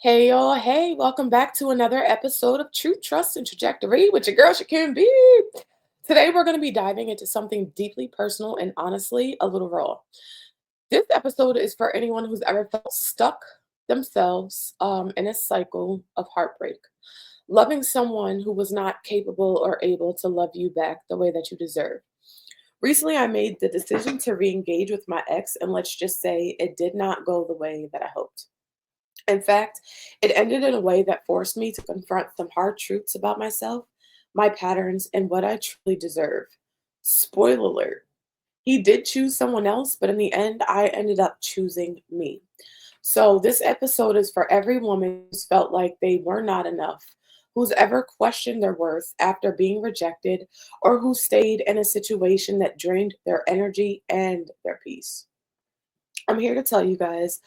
Hey y'all, hey, welcome back to another episode of Truth, Trust, and Trajectory with your girl Shakim B. Today we're going to be diving into something deeply personal and honestly a little raw. This episode is for anyone who's ever felt stuck themselves in a cycle of heartbreak, loving someone who was not capable or able to love you back the way that you deserve. Recently, I made the decision to re engage with my ex, and let's just say it did not go the way that I hoped. In fact, it ended in a way that forced me to confront some hard truths about myself, my patterns, and what I truly deserve. Spoiler alert. He did choose someone else, but in the end, I ended up choosing me. So, this episode is for every woman who's felt like they were not enough, who's ever questioned their worth after being rejected, or who stayed in a situation that drained their energy and their peace. I'm here to tell you guys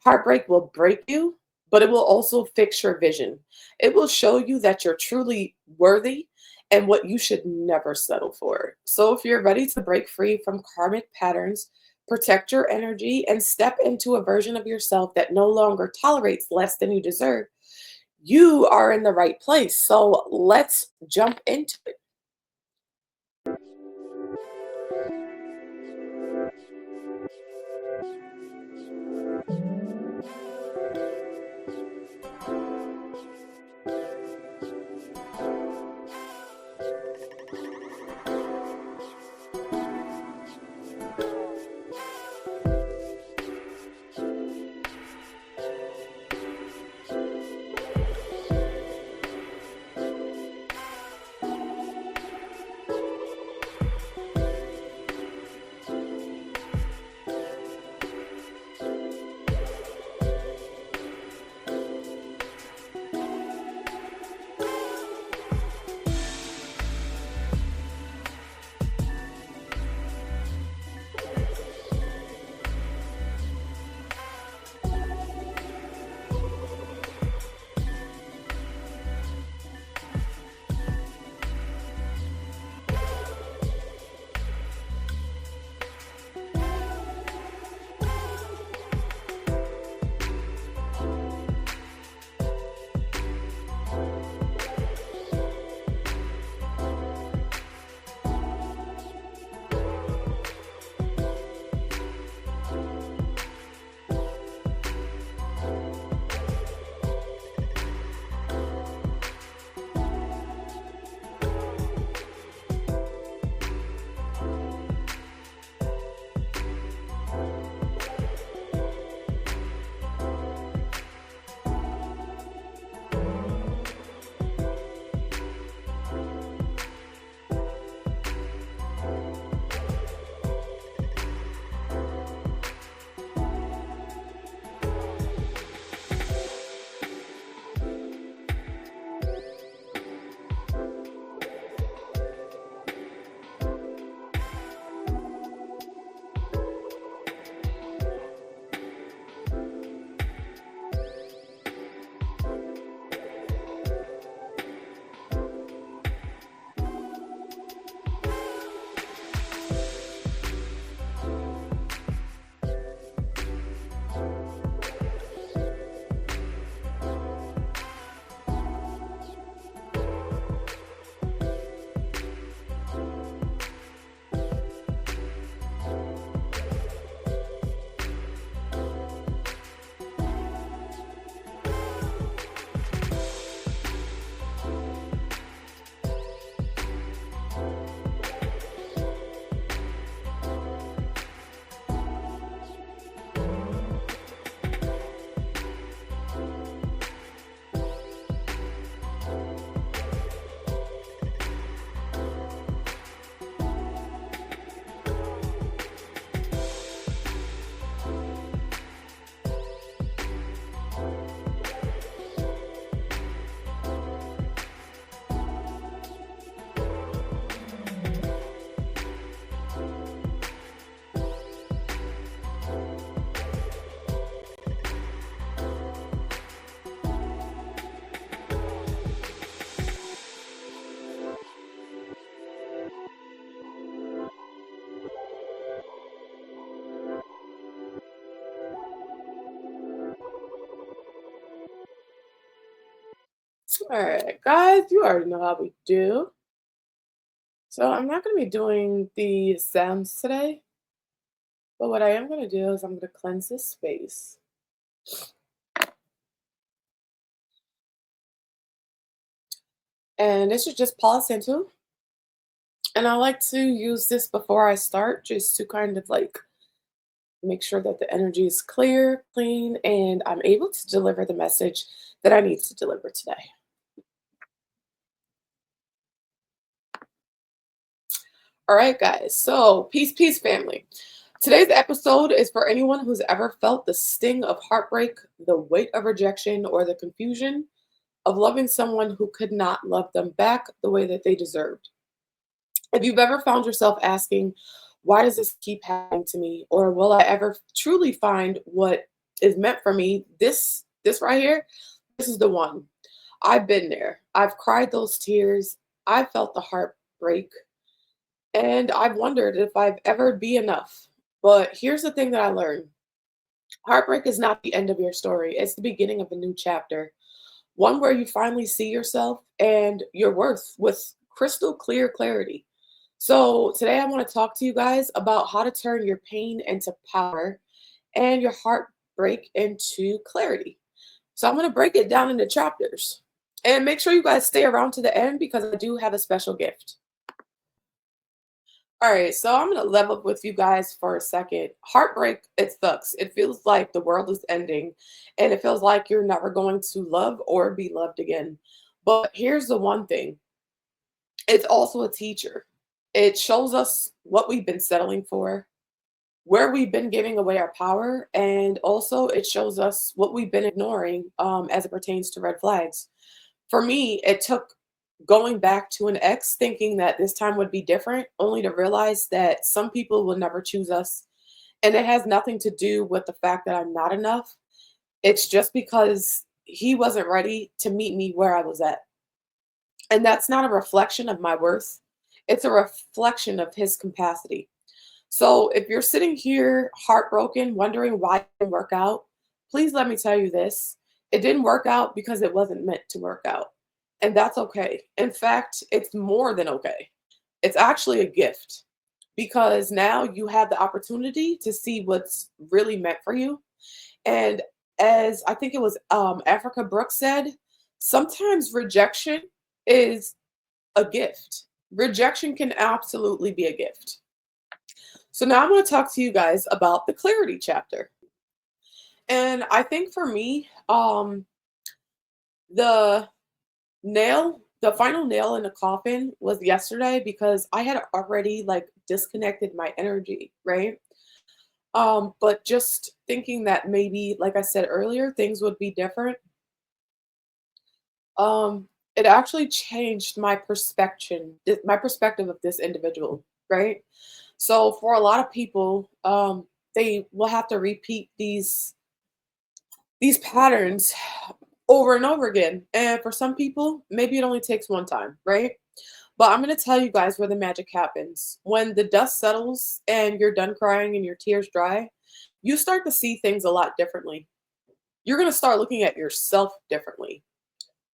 heartbreak will break you, but it will also fix your vision. It will show you that you're truly worthy and what you should never settle for. So, if you're ready to break free from karmic patterns, protect your energy, and step into a version of yourself that no longer tolerates less than you deserve, you are in the right place. So, let's jump into it. All right, guys, you already know how we do. So I'm not going to be doing the sounds today, but what I am going to do is I'm going to cleanse this space. And this is just Palo Santo. And I like to use this before I start just to kind of like make sure that the energy is clear, clean, and I'm able to deliver the message that I need to deliver today. All right, guys. So, peace, peace, family. Today's episode is for anyone who's ever felt the sting of heartbreak, the weight of rejection, or the confusion of loving someone who could not love them back the way that they deserved. If you've ever found yourself asking, why does this keep happening to me? Or will I ever truly find what is meant for me? This right here, this is the one. I've been there. I've cried those tears. I felt the heartbreak. And I've wondered if I've ever be enough. But here's the thing that I learned. Heartbreak is not the end of your story. It's the beginning of a new chapter. One where you finally see yourself and your worth with crystal clear clarity. So, today I want to talk to you guys about how to turn your pain into power and your heartbreak into clarity. So, I'm going to break it down into chapters. And make sure you guys stay around to the end because I do have a special gift. All right, so I'm gonna level up with you guys for a second. Heartbreak, it sucks. It feels like the world is ending, and it feels like you're never going to love or be loved again. But here's the one thing, it's also a teacher. It shows us what we've been settling for, where we've been giving away our power, and also it shows us what we've been ignoring as it pertains to red flags. For me, it took going back to an ex thinking that this time would be different, only to realize that some people will never choose us. And it has nothing to do with the fact that I'm not enough. It's just because he wasn't ready to meet me where I was at. And that's not a reflection of my worth, it's a reflection of his capacity. So if you're sitting here heartbroken, wondering why it didn't work out, please let me tell you this. It didn't work out because it wasn't meant to work out. And that's okay. In fact, it's more than okay. It's actually a gift because now you have the opportunity to see what's really meant for you. And as I think it was Africa Brooks said, sometimes rejection is a gift. Rejection can absolutely be a gift. So now I'm going to talk to you guys about the clarity chapter. And I think for me, the the final nail in the coffin was yesterday because I had already like disconnected my energy, right? But just thinking that maybe, like I said earlier, things would be different. It actually changed my perspective of this individual, right? So for a lot of people, they will have to repeat these patterns over and over again. And for some people, maybe it only takes one time, right? But I'm going to tell you guys where the magic happens. When the dust settles and you're done crying and your tears dry, you start to see things a lot differently. You're going to start looking at yourself differently.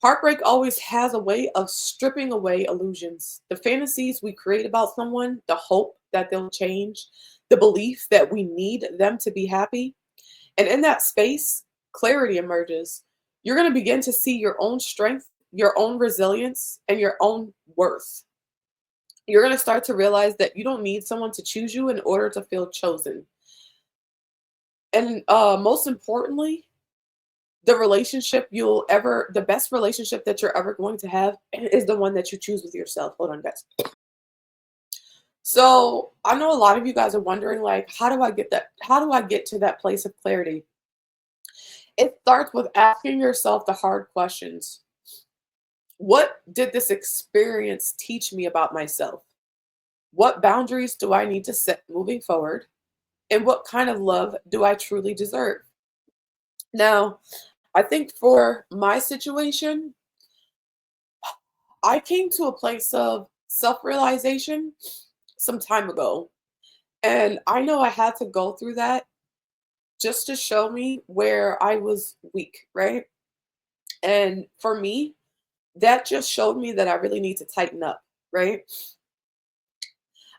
Heartbreak always has a way of stripping away illusions. The fantasies we create about someone, the hope that they'll change, the belief that we need them to be happy. And in that space, clarity emerges. You're going to begin to see your own strength, your own resilience, and your own worth. You're going to start to realize that you don't need someone to choose you in order to feel chosen. And most importantly, the best relationship that you're ever going to have is the one that you choose with yourself. Hold on, guys. So I know a lot of you guys are wondering, like, how do I get that? How do I get to that place of clarity? It starts with asking yourself the hard questions. What did this experience teach me about myself? What boundaries do I need to set moving forward? And what kind of love do I truly deserve? Now, I think for my situation, I came to a place of self realization some time ago. And I know I had to go through that just to show me where I was weak, right? And for me, that just showed me that I really need to tighten up, right?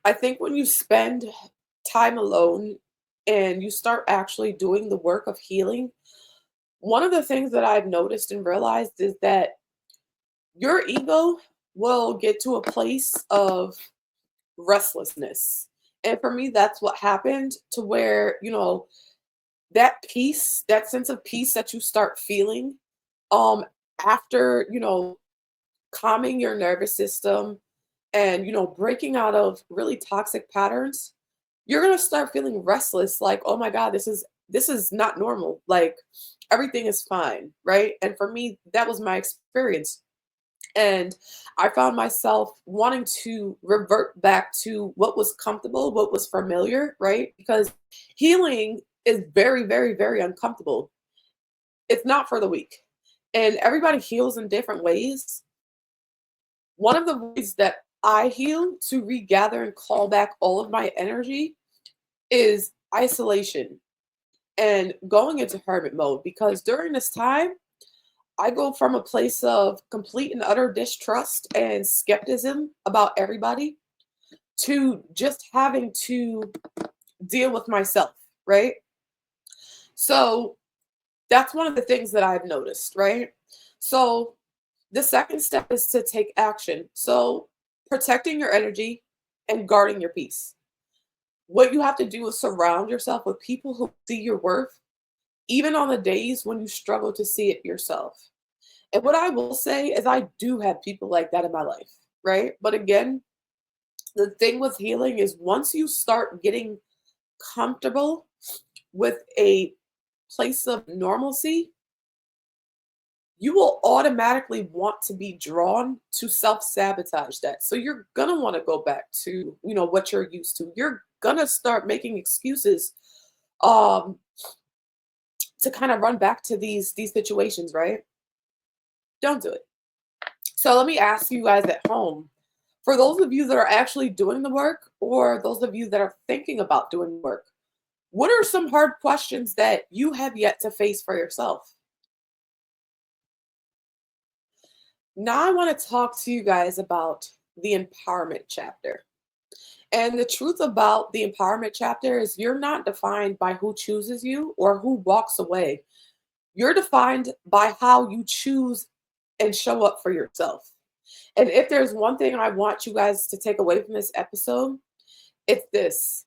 I think when you spend time alone and you start actually doing the work of healing, one of the things that I've noticed and realized is that your ego will get to a place of restlessness. And for me, that's what happened to where, that peace, that sense of peace that you start feeling um after, calming your nervous system and, breaking out of really toxic patterns, you're going to start feeling restless like, "Oh my god, this is not normal. Like everything is fine," right? And for me, that was my experience. And I found myself wanting to revert back to what was comfortable, what was familiar, right? Because healing is very, very, very uncomfortable. It's not for the weak. And everybody heals in different ways. One of the ways that I heal to regather and call back all of my energy is isolation and going into hermit mode, because during this time, I go from a place of complete and utter distrust and skepticism about everybody to just having to deal with myself, right? So that's one of the things that I've noticed, right? So the second step is to take action. So protecting your energy and guarding your peace. What you have to do is surround yourself with people who see your worth, even on the days when you struggle to see it yourself. And what I will say is I do have people like that in my life, right? But again, the thing with healing is once you start getting comfortable with a place of normalcy, you will automatically want to be drawn to self-sabotage that. So you're gonna want to go back to, what you're used to. You're gonna start making excuses um to kind of run back to these situations, right? Don't do it. So let me ask you guys at home, for those of you that are actually doing the work, or those of you that are thinking about doing the work, what are some hard questions that you have yet to face for yourself? Now, I want to talk to you guys about the empowerment chapter. And the truth about the empowerment chapter is you're not defined by who chooses you or who walks away. You're defined by how you choose and show up for yourself. And if there's one thing I want you guys to take away from this episode, it's this: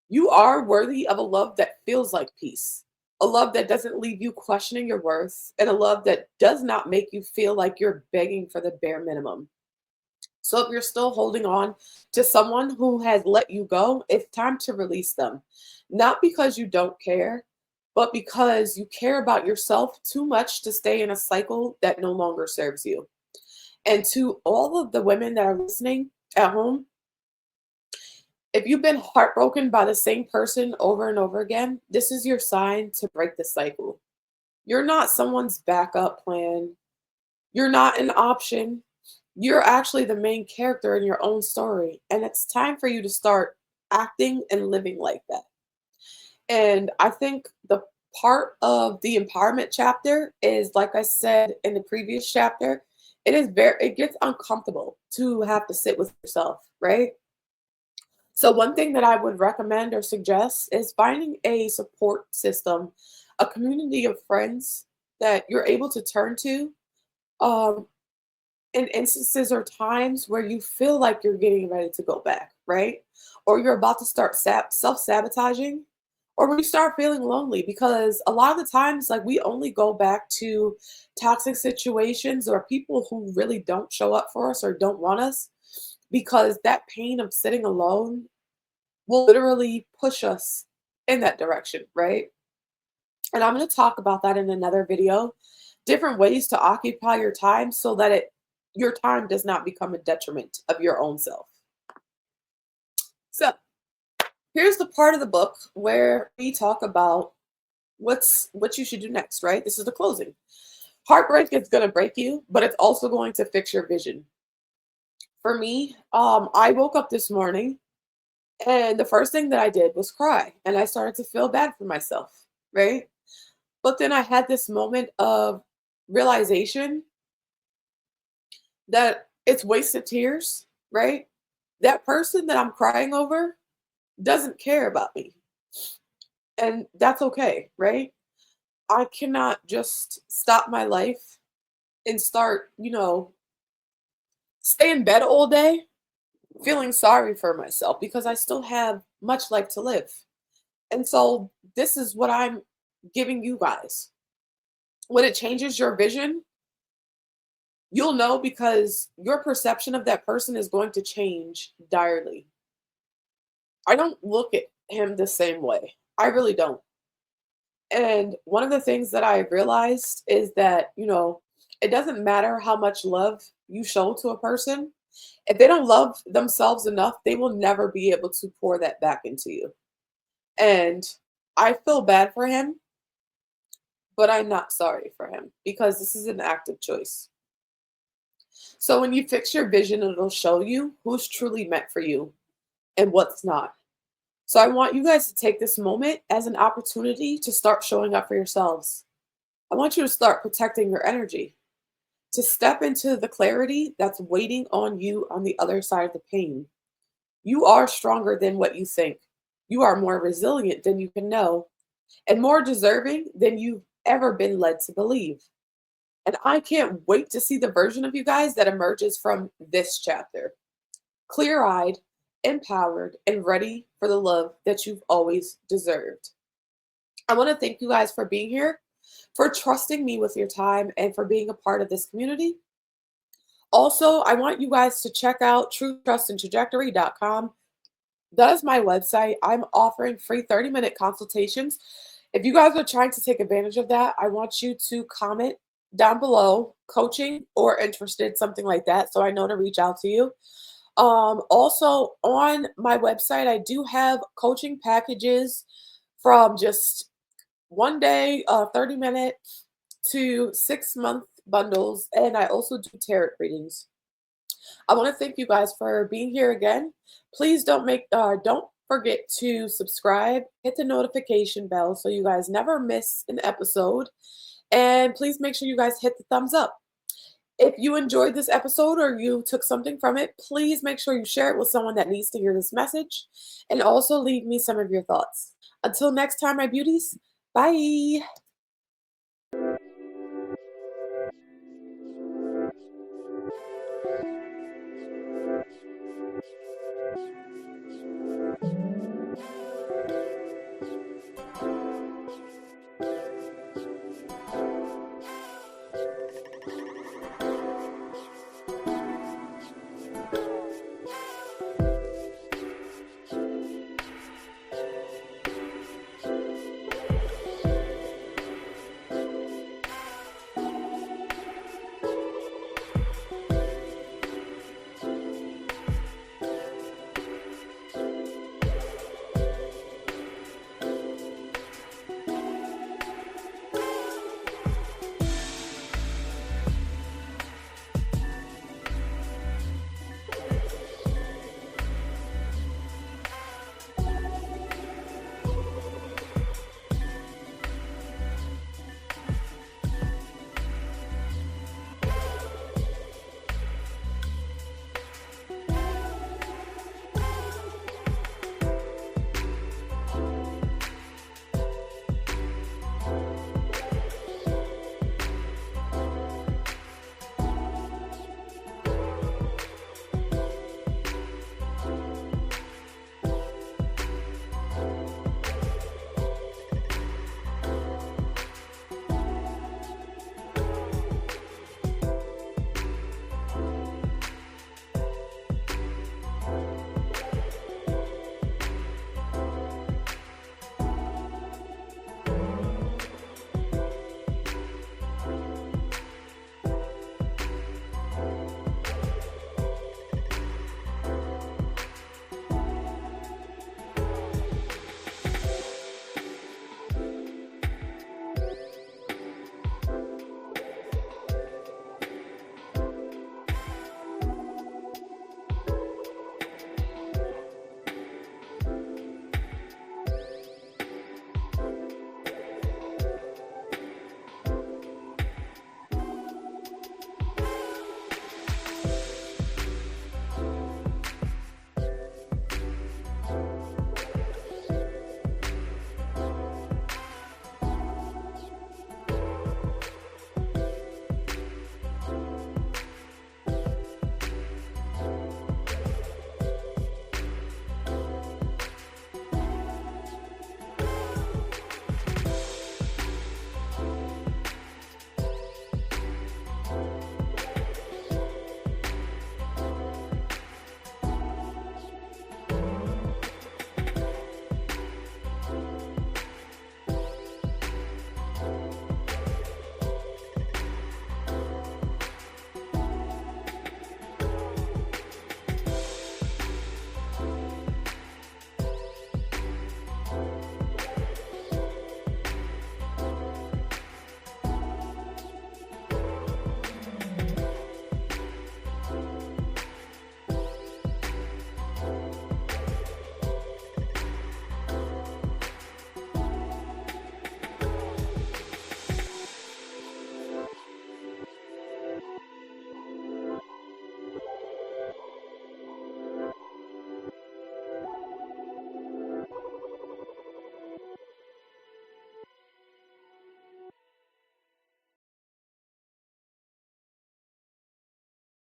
you are worthy of a love that feels like peace, a love that doesn't leave you questioning your worth, and a love that does not make you feel like you're begging for the bare minimum. So if you're still holding on to someone who has let you go, it's time to release them. Not because you don't care, but because you care about yourself too much to stay in a cycle that no longer serves you. And to all of the women that are listening at home, if you've been heartbroken by the same person over and over again, this is your sign to break the cycle. You're not someone's backup plan. You're not an option. You're actually the main character in your own story. And it's time for you to start acting and living like that. And I think the part of the empowerment chapter is, like I said in the previous chapter, it gets uncomfortable to have to sit with yourself, right? So one thing that I would recommend or suggest is finding a support system, a community of friends that you're able to turn to um, in instances or times where you feel like you're getting ready to go back, right? Or you're about to start self-sabotaging, or when you start feeling lonely, because a lot of the times, like, we only go back to toxic situations or people who really don't show up for us or don't want us because that pain of sitting alone will literally push us in that direction, right? And I'm going to talk about that in another video. Different ways to occupy your time so that your time does not become a detriment of your own self. So, here's the part of the book where we talk about what you should do next, right? This is the closing. Heartbreak is going to break you, but it's also going to fix your vision. For me, I woke up this morning and the first thing that I did was cry, and I started to feel bad for myself, right? But then I had this moment of realization that it's wasted tears, right? That person that I'm crying over doesn't care about me. And that's okay, right? I cannot just stop my life and start, stay in bed all day feeling sorry for myself because I still have much life to live. And so this is what I'm giving you guys. When it changes your vision, you'll know because your perception of that person is going to change direly. I don't look at him the same way. I really don't. And one of the things that I realized is that, it doesn't matter how much love you show to a person. If they don't love themselves enough, they will never be able to pour that back into you. And I feel bad for him, but I'm not sorry for him because this is an active choice. So when you fix your vision, it'll show you who's truly meant for you and what's not. So I want you guys to take this moment as an opportunity to start showing up for yourselves. I want you to start protecting your energy, to step into the clarity that's waiting on you on the other side of the pain. You are stronger than what you think. You are more resilient than you can know, and more deserving than you've ever been led to believe. And I can't wait to see the version of you guys that emerges from this chapter. Clear eyed, empowered, and ready for the love that you've always deserved. I want to thank you guys for being here, for trusting me with your time, and for being a part of this community. Also, I want you guys to check out truetrustandtrajectory.com. That is my website. I'm offering free 30-minute consultations. If you guys are trying to take advantage of that, I want you to comment down below coaching or interested, something like that, so I know to reach out to you. Also, on my website, I do have coaching packages from just 1 day, 30-minute to 6-month bundles, and I also do tarot readings. I want to thank you guys for being here again. Please don't forget to subscribe, hit the notification bell so you guys never miss an episode, and please make sure you guys hit the thumbs up. If you enjoyed this episode or you took something from it, please make sure you share it with someone that needs to hear this message, and also leave me some of your thoughts. Until next time, my beauties, bye.